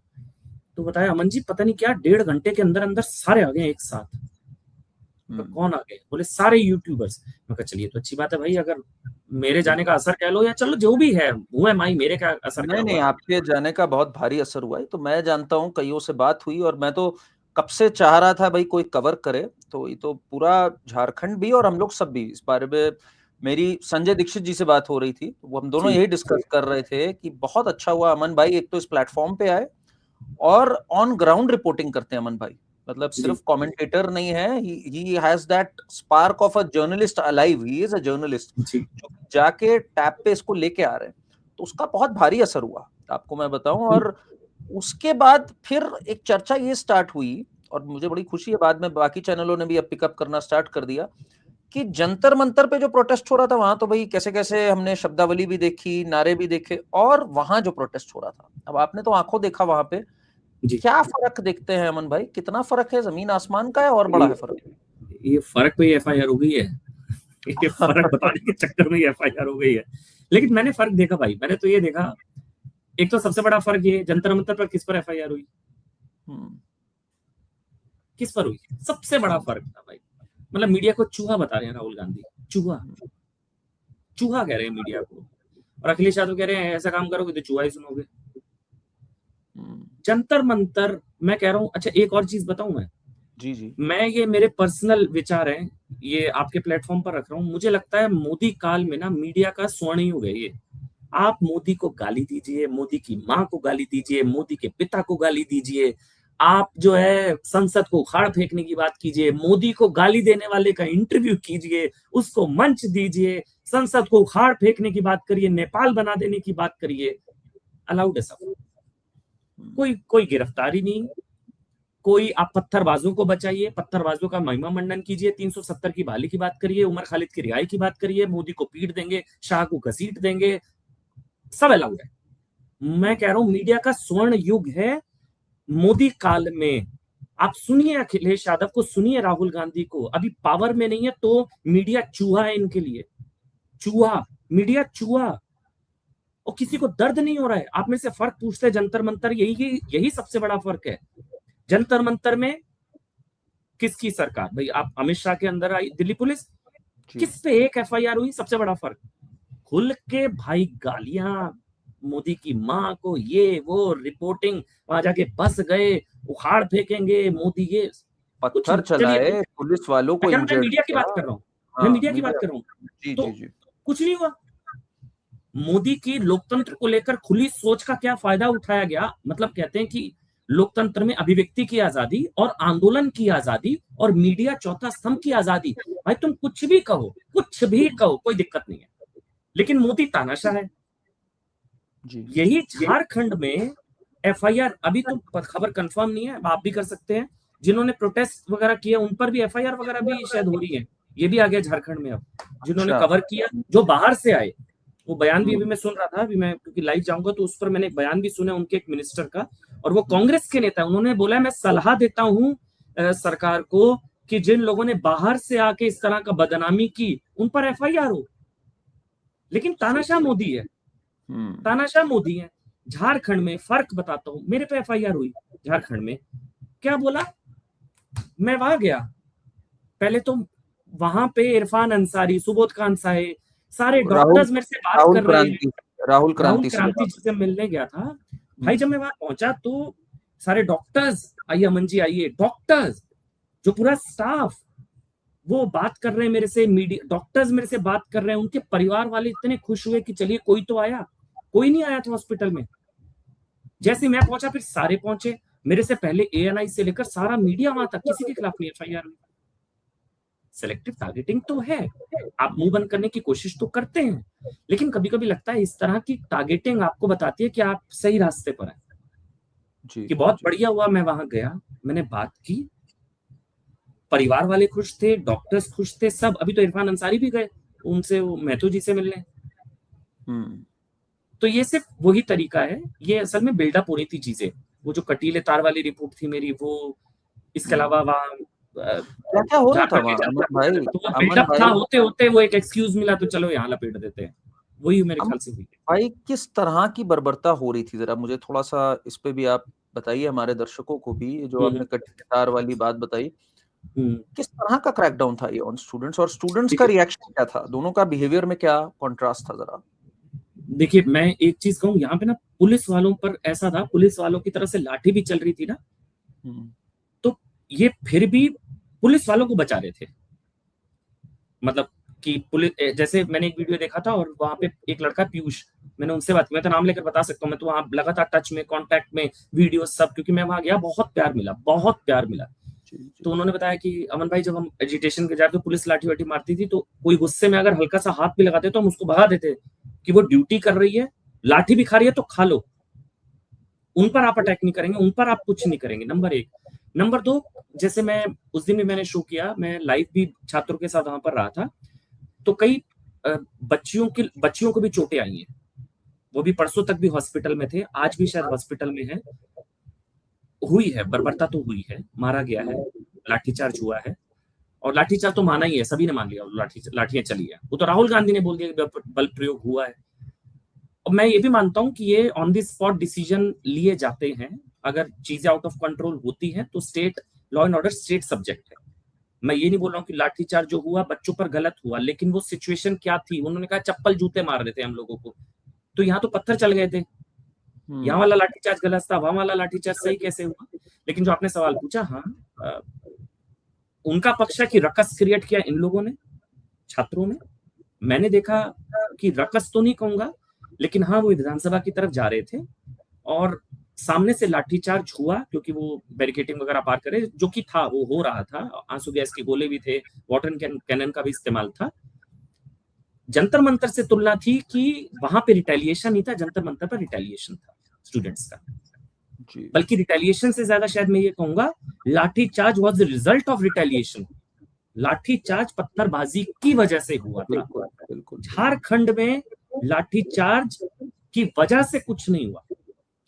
S2: तो बताया अमन जी पता नहीं क्या 1.5 घंटे के अंदर अंदर सारे आ गए एक साथ। तो कौन आ गए? बोले सारे यूट्यूबर्स। मैं कहा चलिए तो अच्छी बात है भाई, अगर मेरे जाने का असर कह लो या चलो जो भी है, हुआ है माई, मेरे का असर क्या हुआ?
S1: नहीं, आपके जाने का बहुत भारी असर हुआ है। तो मैं जानता हूँ, कईयों से बात हुई और मैं तो कब से चाह रहा था भाई कोई कवर करे। तो ये तो पूरा झारखंड भी और हम लोग सब भी इस बारे में, मेरी संजय दीक्षित जी से बात हो रही थी, वो हम दोनों यही डिस्कस कर रहे थे कि बहुत अच्छा हुआ अमन भाई एक तो इस प्लेटफॉर्म पे आए और ऑन ग्राउंड रिपोर्टिंग करते हैं अमन भाई। मतलब सिर्फ कमेंटेटर नहीं है, he has that spark of a journalist alive, he is a journalist जो जाके टैप पे इसको लेके आ रहे हैं। तो उसका बहुत भारी असर हुआ, आपको मैं बताऊं। और उसके बाद फिर एक चर्चा ये स्टार्ट हुई और मुझे बड़ी खुशी है, बाद में बाकी चैनलों ने भी अब पिकअप करना स्टार्ट कर दिया कि जंतर मंतर पे जो प्रोटेस्ट हो रहा था वहां तो भाई कैसे कैसे हमने शब्दावली भी देखी, नारे भी देखे, और वहां जो प्रोटेस्ट हो रहा था, अब आपने तो आंखों देखा वहां पे, क्या फर्क देखते हैं अमन भाई? कितना फर्क है? जमीन आसमान का है और बड़ा है फर्क?
S2: ये फर्क पे एफआईआर हो गई है। ये फर्क बताने के चक्कर में एफआईआर हो गई है। लेकिन मैंने फर्क देखा भाई, मैंने तो ये देखा, एक तो सबसे बड़ा फर्क ये, जंतर मंतर पर किस पर एफआईआर हुई? किस पर हुई? सबसे बड़ा फर्क था भाई। मतलब मीडिया को चूहा बता रहे हैं राहुल गांधी, चूहा चूहा कह रहे हैं मीडिया को, और अखिलेश यादव कह रहे हैं ऐसा काम करोगे तो चूहा ही सुनोगे। जंतर मंतर, मैं कह रहा हूं। अच्छा एक और चीज बताऊं मैं,
S1: जी
S2: मैं, ये मेरे पर्सनल विचार हैं, ये आपके प्लेटफॉर्म पर रख रहा हूं। मुझे लगता है मोदी काल में ना मीडिया का स्वर्ण युग है ये। आप मोदी को गाली दीजिए, मोदी की माँ को गाली दीजिए, मोदी के पिता को गाली दीजिए, आप जो है संसद को उखाड़ फेंकने की बात कीजिए, मोदी को गाली देने वाले का इंटरव्यू कीजिए, उसको मंच दीजिए, संसद को उखाड़ फेंकने की बात करिए, नेपाल बना देने की बात करिए, अलाउड है सब। कोई गिरफ्तारी नहीं, कोई, आप पत्थरबाजों को बचाइए, पत्थरबाजों का महिमा मंडन कीजिए, 370 की बहाली की बात करिए, उमर खालिद की रिहाई की बात करिए, मोदी को पीट देंगे, शाह को घसीट देंगे, सब अलाउड है। मैं कह रहा हूं मीडिया का स्वर्ण युग है मोदी काल में। आप सुनिए अखिलेश यादव को, सुनिए राहुल गांधी को, अभी पावर में नहीं है तो मीडिया चूहा है इनके लिए, चूहा, मीडिया चूहा, और किसी को दर्द नहीं हो रहा है। आप में से फर्क पूछते हैं जंतर मंतर, यही सबसे बड़ा फर्क है। जंतर मंतर में किसकी सरकार भाई, आप अमित शाह के अंदर आई दिल्ली पुलिस, किस पे एक एफआईआर हुई, सबसे बड़ा फर्क। खुल के भाई गालियां मोदी की माँ को, ये वो रिपोर्टिंग, वहां जाके बस गए, उखाड़ फेंकेंगे मोदी, ये
S1: पत्थर चलाए, पुलिस वालों को
S2: मैं
S1: इंजर्ड
S2: मीडिया की बात कर रहा हूँ, मैं मीडिया की बात कर रहा हूँ।
S1: जी
S2: तो
S1: जी जी
S2: कुछ नहीं हुआ। मोदी की लोकतंत्र को लेकर खुली सोच का क्या फायदा उठाया गया? मतलब कहते हैं कि लोकतंत्र में अभिव्यक्ति की आजादी और आंदोलन की आजादी और मीडिया चौथा स्तंभ की आजादी। भाई तुम कुछ भी कहो, कोई दिक्कत नहीं है, लेकिन मोदी तानाशाह है
S1: जी।
S2: यही झारखंड में एफआईआर, अभी तो खबर कंफर्म नहीं है, आप भी कर सकते हैं, जिन्होंने प्रोटेस्ट वगैरह किया उन पर भी एफआईआर वगैरह भी शायद हो रही है। ये भी आ गया झारखंड में अब, जिन्होंने कवर किया, जो बाहर से आए। वो बयान भी अभी मैं सुन रहा था, अभी मैं क्योंकि लाइव जाऊंगा तो उस पर मैंने एक बयान भी सुना उनके एक मिनिस्टर का, और वो कांग्रेस के नेता, उन्होंने बोला मैं सलाह देता हूं सरकार को कि जिन लोगों ने बाहर से आके इस तरह का बदनामी की उन पर एफआईआर हो। लेकिन तानाशाह मोदी है, तानाशाह मोदी है। झारखंड में फर्क बताता हूं, मेरे पे एफआईआर हुई झारखंड में, क्या बोला, मैं वहां गया, पहले तो वहां पे इरफान अंसारी, सुबोध खान साहे, सारे डॉक्टर्स मेरे से बात कर रहे हैं।
S1: राहुल
S2: क्रांति जी से मिलने गया था भाई। जब मैं वहां पहुंचा तो सारे डॉक्टर्स, आइए अमन जी आइए, डॉक्टर्स, जो पूरा स्टाफ, वो बात कर रहे हैं मेरे से, मीडिया डॉक्टर्स मेरे से बात कर रहे हैं, उनके परिवार वाले इतने खुश हुए कि चलिए कोई तो आया। कोई नहीं आया था हॉस्पिटल में। जैसे मैं पहुंचा फिर सारे पहुंचे, मेरे से पहले एएनआई से लेकर सारा मीडिया वहां तक, किसी के खिलाफ नहीं एफआईआर हुई। सेलेक्टिव टारगेटिंग तो है, आप मुंह बंद करने की कोशिश तो करते हैं, लेकिन कभी कभी लगता है इस तरह की टारगेटिंग आपको बताती है कि आप सही रास्ते पर हैं। कि बहुत बढ़िया हुआ मैं वहां गया, मैंने बात की, परिवार वाले खुश थे, डॉक्टर्स खुश थे, सब। अभी तो इरफान अंसारी भी गए उनसे, वो महतो जी से मिलने। तो ये सिर्फ वही तरीका है, ये असल में बिल्डअप हो रही थी चीजें। वो जो कटीले तार वाली रिपोर्ट थी मेरी, वो, इसके अलावा वहां
S1: क्या हो रहा था वहां भाई?
S2: तो बिल्डअप था, होते होते वो एक एक्सक्यूज मिला तो चलो यहाँ लपेट देते हैं, वही मेरे ख्याल से हुई।
S1: भाई किस तरह की बर्बरता हो रही थी, जरा मुझे थोड़ा सा इस पे भी आप बताइए, हमारे दर्शकों को भी। जो आपने कटीले तार वाली बात बताई, किस तरह का क्रैकडाउन था ये ऑन स्टूडेंट्स, और स्टूडेंट्स का रिएक्शन क्या था, दोनों का बिहेवियर में क्या कंट्रास्ट था जरा?
S2: देखिए मैं एक चीज कहूँ, यहाँ पे ना पुलिस वालों पर ऐसा था, पुलिस वालों की तरफ से लाठी भी चल रही थी ना, तो ये फिर भी पुलिस वालों को बचा रहे थे। मतलब कि पुलिस, जैसे मैंने एक वीडियो देखा था और वहां पे एक लड़का पीयूष, मैंने उनसे बात की, मैं तो नाम लेकर बता सकता हूँ, मैं तो वहां लगातार टच में, कांटेक्ट में, वीडियो सब, क्योंकि मैं वहां गया, बहुत प्यार मिला, बहुत प्यार मिला। तो उन्होंने बताया कि अमन भाई जब हम एजिटेशन के जाते तो पुलिस लाठी वाठी मारती थी, तो कोई गुस्से में अगर हल्का सा हाथ भी लगाते तो हम उसको भगा देते कि वो ड्यूटी कर रही है, लाठी भी खा रही है तो खा लो, उन पर आप अटैक नहीं करेंगे, उन पर आप कुछ नहीं करेंगे, नंबर एक। नंबर दो, जैसे मैं उस दिन भी मैंने शो किया, मैं लाइव भी छात्रों के साथ वहां पर रहा था, तो कई बच्चियों को भी चोटें आई हैं, वो भी परसों तक भी हॉस्पिटल में थे, आज भी शायद हॉस्पिटल में है। हुई है बर्बरता तो हुई है, मारा गया है, लाठीचार्ज हुआ है, और लाठीचार्ज तो माना ही है, सभी ने मान लिया, लाठियां चली है, वो तो राहुल गांधी ने बोल दिया बल प्रयोग हुआ है। और मैं ये भी मानता हूं कि ये ऑन द स्पॉट डिसीजन लिए जाते हैं, अगर चीजें आउट ऑफ कंट्रोल होती हैं तो state law and order state subject है। मैं ये नहीं बोल रहा हूँ कि लाठीचार्ज जो हुआ बच्चों पर गलत हुआ, लेकिन वो सिचुएशन क्या थी, उन्होंने कहा चप्पल जूते मार रहे थे हम लोगों को, तो यहाँ तो पत्थर चल गए थे, यहाँ वाला लाठीचार्ज गलत था, वहां वाला लाठीचार्ज सही कैसे हुआ? लेकिन जो आपने सवाल पूछा, हाँ, उनका पक्ष है कि रकस क्रिएट किया इन लोगों ने, छात्रों ने। मैंने देखा कि रकस तो नहीं कहूंगा, लेकिन हाँ वो विधानसभा की तरफ जा रहे थे और सामने से लाठीचार्ज हुआ, क्योंकि वो बैरिकेटिंग वगैरह पार करे, जो कि था, वो हो रहा था, आंसू गैस के गोले भी थे, वाटर कैनन का भी इस्तेमाल था। जंतर मंतर से तुलना थी कि वहां पे रिटेलिएशन नहीं था, जंतर मंतर पर रिटेलिएशन था स्टूडेंट्स का, बल्कि रिटेलिएशन से ज्यादा शायद मैं ये कहूंगा lathi charge was the result of retaliation. Lathi charge पत्थरबाजी की वजह से हुआ था। झारखंड में लाठीचार्ज की वजह से कुछ नहीं हुआ,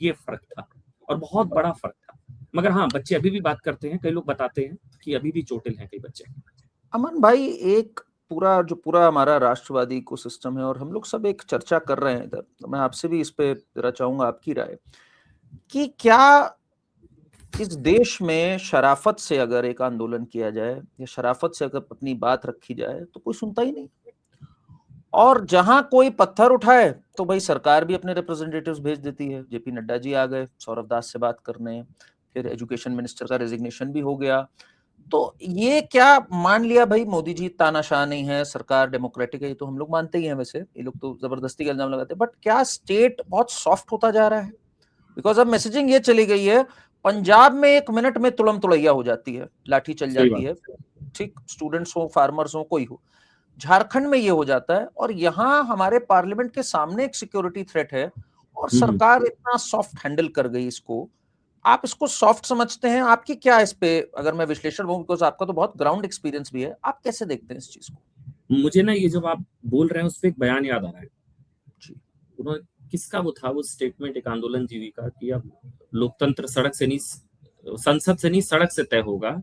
S2: ये फर्क था, और बहुत बड़ा फर्क था। मगर हाँ, बच्चे अभी भी बात करते हैं, कई लोग बताते हैं कि अभी भी चोटिल हैं कई बच्चे।
S1: अमन भाई, एक पूरा हमारा राष्ट्रवादी इकोसिस्टम है, और हम लोग सब एक चर्चा कर रहे हैं इधर, तो मैं आपसे भी इस पे जरा चाहूंगा आपकी राय, कि क्या इस देश में शराफत से अगर एक आंदोलन किया जाए, या शराफत से अगर अपनी बात रखी जाए, तो कोई सुनता ही नहीं, और जहां कोई पत्थर उठाए तो भाई सरकार भी अपने रिप्रेजेंटेटिव्स भेज देती है। जेपी नड्डा जी आ गए सौरभ दास से बात करने, फिर एजुकेशन मिनिस्टर का रेजिग्नेशन भी हो गया, तो ये क्या मान लिया भाई मोदी जी तानाशाह नहीं है, सरकार डेमोक्रेटिक है, ये तो हम लोग मानते ही हैं, वैसे ये लोग तो जबरदस्ती का इल्जाम लगाते हैं, बट क्या स्टेट बहुत सॉफ्ट होता जा रहा है? बिकॉज अब मैसेजिंग ये चली गई है, पंजाब में 1 मिनट में तुड़म तुड़ैया हो जाती है, लाठी चल
S2: सही
S1: जाती
S2: बात।
S1: है, ठीक, स्टूडेंट्स हो, फार्मर्स हो, कोई हो। झारखंड में ये हो जाता है, और यहाँ हमारे पार्लियामेंट के सामने एक सिक्योरिटी थ्रेट है, और सरकार इतना सॉफ्ट हैंडल कर गई इसको। आप इसको सॉफ्ट समझते हैं? आपकी क्या इस पे, अगर मैं विश्लेषण हूं, बिकॉज आपका तो बहुत ग्राउंड एक्सपीरियंस भी है, आप कैसे देखते हैं इस चीज को?
S2: मुझे ना ये जब आप बोल रहे हैं उस पर एक बयान याद आ रहा है।
S1: जी।
S2: उन्होंने, किसका वो था वो स्टेटमेंट, एक आंदोलन जीवी का, कि अब लोकतंत्र सड़क से नहीं, संसद से नहीं सड़क से तय होगा,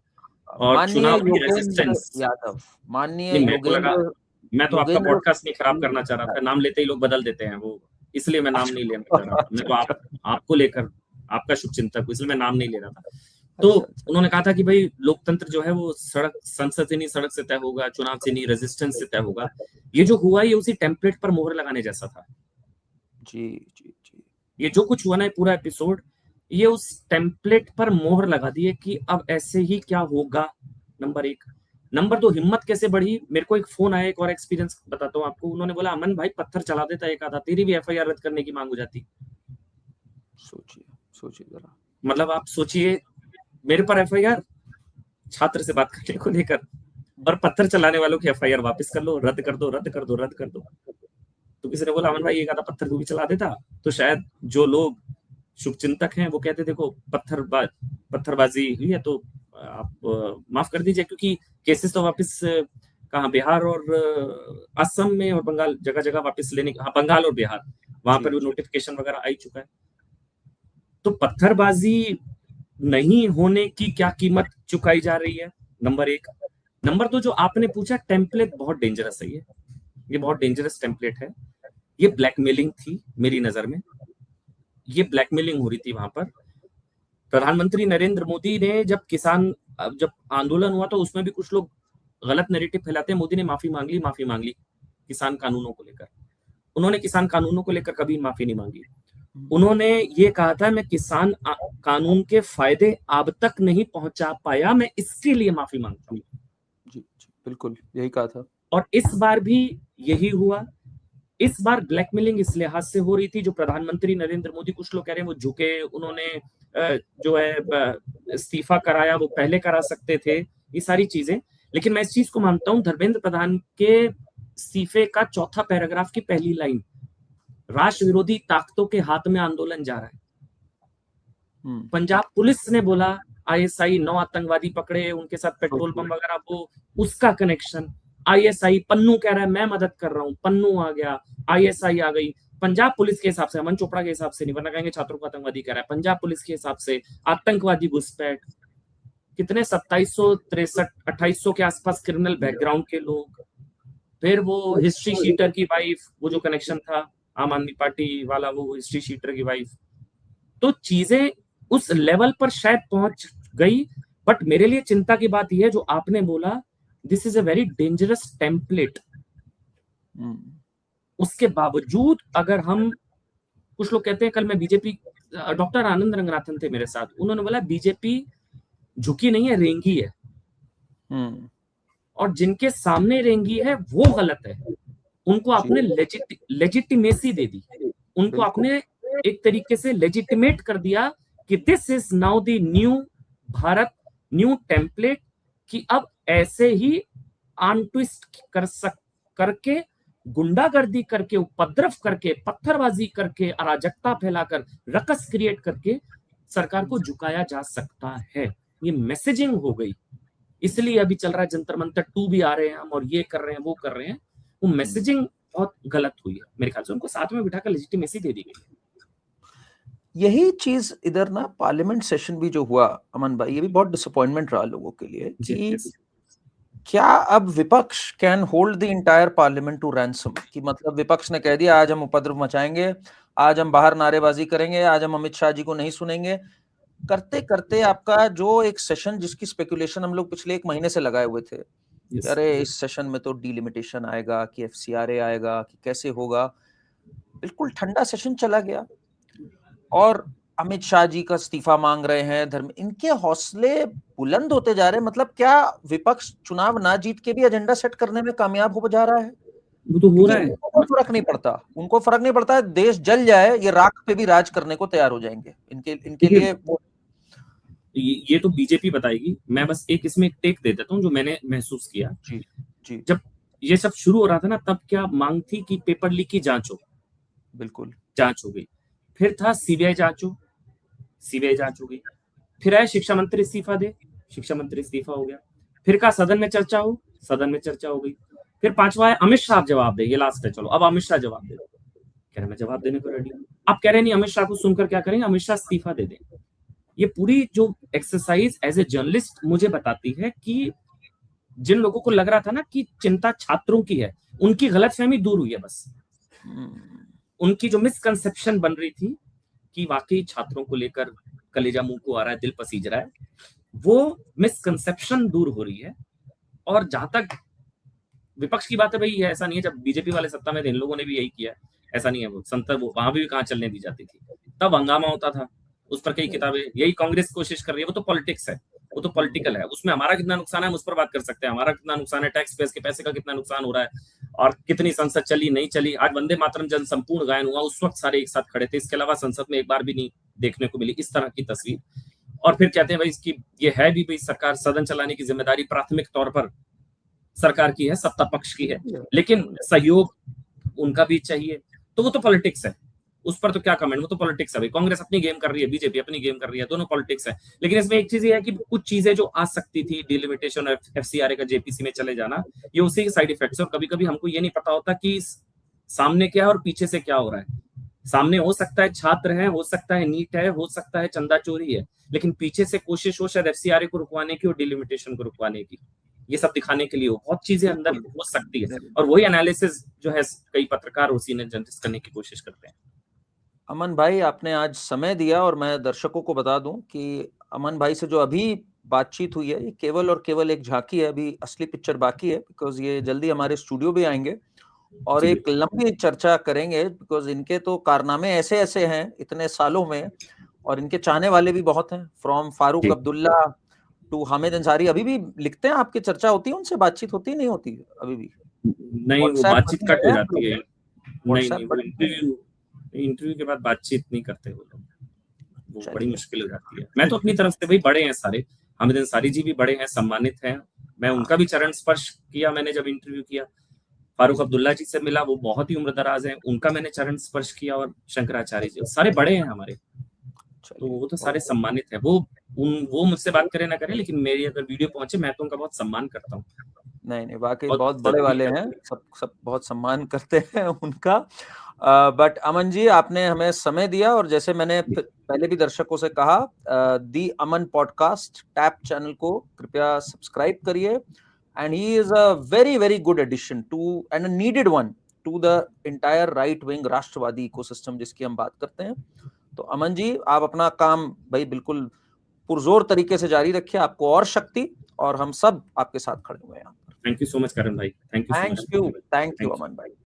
S2: और
S1: माननीय
S2: चुनाव भी
S1: योगेंद्र
S2: रेजिस्टेंस।
S1: यादव, माननीय
S2: नहीं, मेरे को लगा,
S1: योगेंद्र,
S2: मैं तो आपका
S1: योगेंद्र
S2: पॉडकास्ट नहीं खराब करना चाह रहा था, नाम लेते ही लोग बदल देते हैं वो, इसलिए मैं नाम नहीं लेना चाह रहा था। मैं तो आपको लेकर, आपका शुभचिंतक हूं, इसलिए मैं नाम नहीं ले रहा था। तो उन्होंने कहा था कि भाई लोकतंत्र जो है वो सड़क, संसद से नहीं सड़क से तय होगा, चुनाव से नहीं रेजिस्टेंस से तय होगा। ये जो हुआ ये उसी टेम्पलेट पर मोहर लगाने जैसा था।
S1: जी जी जी।
S2: ये जो कुछ हुआ ना पूरा एपिसोड, ये उस टेम्पलेट पर मोहर लगा दी है कि अब ऐसे ही क्या होगा, नंबर 1। नंबर 2, हिम्मत कैसे बढ़ी। मेरे को एक फोन आया, एक और एक्सपीरियंस बताता हूँ आपको। उन्होंने बोला, अमन भाई पत्थर चला देता एक आधा, तेरी भी एफआईआर रद्द करने की मांग हो जाती।
S1: सोचिए, सोचिए जरा।
S2: मतलब आप सोचिए, मेरे पर एफआईआर छात्र से बात करने को लेकर, और पत्थर चलाने वालों की एफआईआर वापस कर लो, रद्द कर दो, रद्द कर दो, रद्द कर दो। तो किसी ने बोला, अमन भाई एक आधा पत्थर तू भी चला देता, तो शायद जो लोग शुभचिंतक हैं वो कहते देखो पत्थरबाजी हुई है तो आप माफ कर दीजिए, क्योंकि केसेस तो वापस कहाँ, बिहार और असम में और बंगाल, जगह जगह वापस लेने, हाँ बंगाल और बिहार, वहां पर भी नोटिफिकेशन वगैरह आ ही चुका है। तो पत्थरबाजी नहीं होने की क्या कीमत चुकाई जा रही है, नंबर 1। नंबर 2, जो आपने पूछा, टेम्पलेट बहुत डेंजरस है ये बहुत डेंजरस टेम्पलेट है। ये ब्लैकमेलिंग थी मेरी नजर में, ये ब्लैकमेलिंग हो रही थी वहां पर। प्रधानमंत्री नरेंद्र मोदी ने जब आंदोलन हुआ तो उसमें भी कुछ लोग गलत नैरेटिव फैलाते हैं, मोदी ने माफी मांग ली किसान कानूनों को लेकर। उन्होंने किसान कानूनों को लेकर कभी माफी नहीं मांगी। उन्होंने ये कहा था, मैं किसान कानून के फायदे अब तक नहीं पहुंचा पाया, मैं इसके लिए माफी मांगता हूँ।
S1: जी, बिल्कुल यही कहा था।
S2: और इस बार भी यही हुआ। इस बार ब्लैकमेलिंग इस लिहाज से हो रही थी, जो प्रधानमंत्री नरेंद्र मोदी, कुछ लोग कह रहे हैं वो झुके, उन्होंने जो है इस्तीफा कराया, वो पहले करा सकते थे, ये सारी चीजें। लेकिन मैं इस चीज को मानता हूं, धर्मेंद्र प्रधान के इस्तीफे का चौथा पैराग्राफ की पहली लाइन, राष्ट्र विरोधी ताकतों के हाथ में आंदोलन जा रहा है। पंजाब पुलिस ने बोला आईएसआई 9 आतंकवादी पकड़े, उनके साथ पेट्रोल पंप वगैरह, वो उसका कनेक्शन। आईएसआई, पन्नू कह रहा है मैं मदद कर रहा हूं, पन्नू आ गया, आईएसआई आ गई। पंजाब पुलिस के हिसाब से, अमन चोपड़ा के हिसाब से नहीं, वरना कहेंगे छात्रों को आतंकवादी कह रहा है, पंजाब पुलिस के हिसाब से आतंकवादी घुसपैठ, कितने 2763 2800 के आसपास क्रिमिनल बैकग्राउंड के लोग। फिर वो हिस्ट्री शीटर की वाइफ, वो जो कनेक्शन था आम आदमी पार्टी वाला, वो हिस्ट्री शीटर की वाइफ। तो चीजें उस लेवल पर शायद पहुंच गई। बट मेरे लिए चिंता की बात यह है, जो आपने बोला, this is a very dangerous template. उसके बावजूद अगर हम, कुछ लोग कहते हैं, कल मैं बीजेपी, डॉक्टर आनंद रंगनाथन थे मेरे साथ, उन्होंने बोला बीजेपी झुकी नहीं है, रेंगी है। और जिनके सामने रेंगी है वो गलत है, उनको आपने लेजिटिमेसी दे दी, उनको आपने एक तरीके से लेजिटिमेट कर दिया कि this is now the new Bharat, new template, कि अब ऐसे ही अनट्विस्ट करके, गुंडागर्दी करके, उपद्रव करके, पत्थरबाजी करके, अराजकता फैलाकर, रकस क्रिएट करके सरकार को झुकाया जा सकता है। ये मैसेजिंग हो गई, इसलिए अभी चल रहा है जंतर मंतर 2 भी आ रहे हैं हम, और ये कर रहे हैं, वो कर रहे हैं। वो मैसेजिंग बहुत गलत हुई है मेरे ख्याल से, उनको साथ में बिठाकर लेजिटिमेसी दे दी गई।
S1: यही चीज इधर ना, पार्लियामेंट सेशन भी जो हुआ अमन भाई, ये भी बहुत डिसअपॉइंटमेंट रहा लोगों के लिए कि क्या अब विपक्ष can hold the entire parliament to ransom, कि मतलब विपक्ष ने कह दिया आज हम उपद्रव मचाएंगे, आज हम बाहर नारेबाजी करेंगे, आज हम अमित शाह जी को नहीं सुनेंगे। करते करते आपका जो एक सेशन, जिसकी स्पेकुलेशन हम लोग पिछले 1 महीने से लगाए हुए थे, अरे इस सेशन में तो डिलिमिटेशन आएगा, कि एफसीआरए आएगा, कि कैसे होगा, बिल्कुल ठंडा सेशन चला गया। और अमित शाह जी का इस्तीफा मांग रहे हैं, इनके हौसले बुलंद होते जा रहे हैं। मतलब क्या विपक्ष चुनाव ना जीत के भी एजेंडा सेट करने में कामयाब हो जा रहा है?
S2: वो तो हो
S1: क्योंकि
S2: रहा है।
S1: उनको फर्क नहीं पड़ता, उनको फर्क नहीं पड़ता है, देश जल जाए, ये राख पे भी राज करने को तैयार हो जाएंगे। इनके लिए
S2: ये तो बीजेपी बताएगी, मैं बस एक इसमें एक टेक दे देता हूँ जो मैंने महसूस किया।
S1: जी जी
S2: जब ये सब शुरू हो रहा था ना, तब क्या मांग थी कि पेपर लीक की जांच हो,
S1: बिल्कुल
S2: जांच हो गई। फिर था सीबीआई जांच हो, सीबीआई जांच हो गई। फिर आए शिक्षा मंत्री इस्तीफा दे, शिक्षा मंत्री इस्तीफा हो गया। फिर कहा सदन में चर्चा हो, सदन में चर्चा हो गई। फिर पांचवा है अमित शाह जवाब दे, ये लास्ट है, चलो अब अमित शाह जवाब दे। कह रहे मैं जवाब देने को रेडी हूँ। आप कह रहे नहीं अमित शाह को सुनकर क्या करेंगे, अमित शाह इस्तीफा दे दें। ये पूरी जो एक्सरसाइज एज ए जर्नलिस्ट मुझे बताती है कि जिन लोगों को लग रहा था ना कि चिंता छात्रों की है, उनकी गलतफहमी दूर हुई है। बस उनकी जो मिसकंसेप्शन बन रही थी कि वाकई छात्रों को लेकर कलेजा मुंह को आ रहा है, दिल पसीज रहा है, वो मिसकंसेप्शन दूर हो रही है। और जहां तक विपक्ष की बात है, भाई ऐसा नहीं है जब बीजेपी वाले सत्ता में थे इन लोगों ने भी यही किया, ऐसा नहीं है। वो संसद वो वहां भी कहां चलने दी जाती थी, तब हंगामा होता था, उस पर कई किताबें। यही कांग्रेस कोशिश कर रही है, वो तो पॉलिटिक्स है, वो तो पॉलिटिकल है। उसमें हमारा कितना नुकसान है हम उस पर बात कर सकते हैं, हमारा कितना नुकसान है, टैक्स पेयर्स के पैसे का कितना नुकसान हो रहा है, और कितनी संसद चली नहीं चली। आज वंदे मातरम जन संपूर्ण गायन हुआ, उस वक्त सारे एक साथ खड़े थे, इसके अलावा संसद में एक बार भी नहीं देखने को मिली इस तरह की तस्वीर। और फिर कहते हैं भाई इसकी ये है भी भाई सरकार सदन चलाने की जिम्मेदारी प्राथमिक तौर पर सरकार की है, सत्ता पक्ष की है, लेकिन सहयोग उनका भी चाहिए। तो वो तो पॉलिटिक्स है, उस पर तो क्या कमेंट, वो तो पॉलिटिक्स है भाई। कांग्रेस अपनी गेम कर रही है, बीजेपी अपनी गेम कर रही है, दोनों पॉलिटिक्स है। लेकिन इसमें एक चीज ये है कि कुछ चीजें जो आ सकती थी, डिलिमिटेशन और एफसीआरए का जेपीसी में चले जाना, ये उसी के साइड इफेक्ट्स है। और कभी कभी हमको ये नहीं पता होता कि सामने क्या है और पीछे से क्या हो रहा है। सामने हो सकता है छात्र है, हो सकता है नीट है, हो सकता है चंदा चोरी है, लेकिन पीछे से कोशिश हो शायद एफसीआरए को रुकवाने की और डिलिमिटेशन को रुकवाने की, ये सब दिखाने के लिए हो, बहुत चीजें अंदर हो सकती है। और वही एनालिसिस जो है कई पत्रकार उसी ने जर्नलिस्ट करने की कोशिश करते हैं।
S1: अमन भाई, आपने आज समय दिया, और मैं दर्शकों को बता दूं कि अमन भाई से जो अभी बातचीत हुई है, ये केवल और केवल एक झांकी है, अभी असली पिक्चर बाकी है। बिकॉज ये जल्दी हमारे स्टूडियो भी आएंगे और एक लंबी चर्चा करेंगे, बिकॉज इनके तो कारनामे ऐसे ऐसे हैं इतने सालों में, और इनके चाहने वाले भी बहुत हैं। फ्रॉम फारूक अब्दुल्ला टू हामिद अंसारी, अभी भी लिखते हैं आपकी, चर्चा होती है उनसे, बातचीत होती नहीं होती अभी भी?
S2: नहीं, वो बातचीत कट हो जाती है। नहीं, वो इंटरव्यू के बाद बातचीत नहीं करते वो लोग, वो बड़ी मुश्किल हो जाती है। मैं तो अपनी तरफ से, भाई बड़े हैं सारे, हामिद अंसारी जी भी बड़े हैं, सम्मानित हैं, मैं उनका भी चरण स्पर्श किया मैंने जब इंटरव्यू किया। फारूक अब्दुल्ला जी से मिला, वो बहुत ही उम्रदराज हैं, उनका मैंने चरण स्पर्श किया। और शंकराचार्य जी, सारे बड़े हैं हमारे, तो वो तो सारे सम्मानित है। वो मुझसे बात करें ना करें, लेकिन मेरी अगर वीडियो पहुंचे मैं तो उनका बहुत सम्मान करता हूँ।
S1: नहीं, वाकई बहुत बड़े वाले हैं, सब बहुत सम्मान करते हैं उनका। बट अमन जी, आपने हमें समय दिया, और जैसे मैंने पहले भी दर्शकों से कहा, the Aman podcast tap channel को कृपया सब्सक्राइब करिए। And he is a very very good addition to, and needed one, to the entire right wing राष्ट्रवादी इकोसिस्टम जिसकी हम बात करते हैं। तो अमन जी, आप अपना काम भाई बिल्कुल पुरजोर तरीके से जारी रखिए, आपको और शक्ति, और हम सब आपके साथ खड़े हुए हैं।
S2: थैंक यू सो मच करण भाई, थैंक यू
S1: थैंक यू अमन भाई।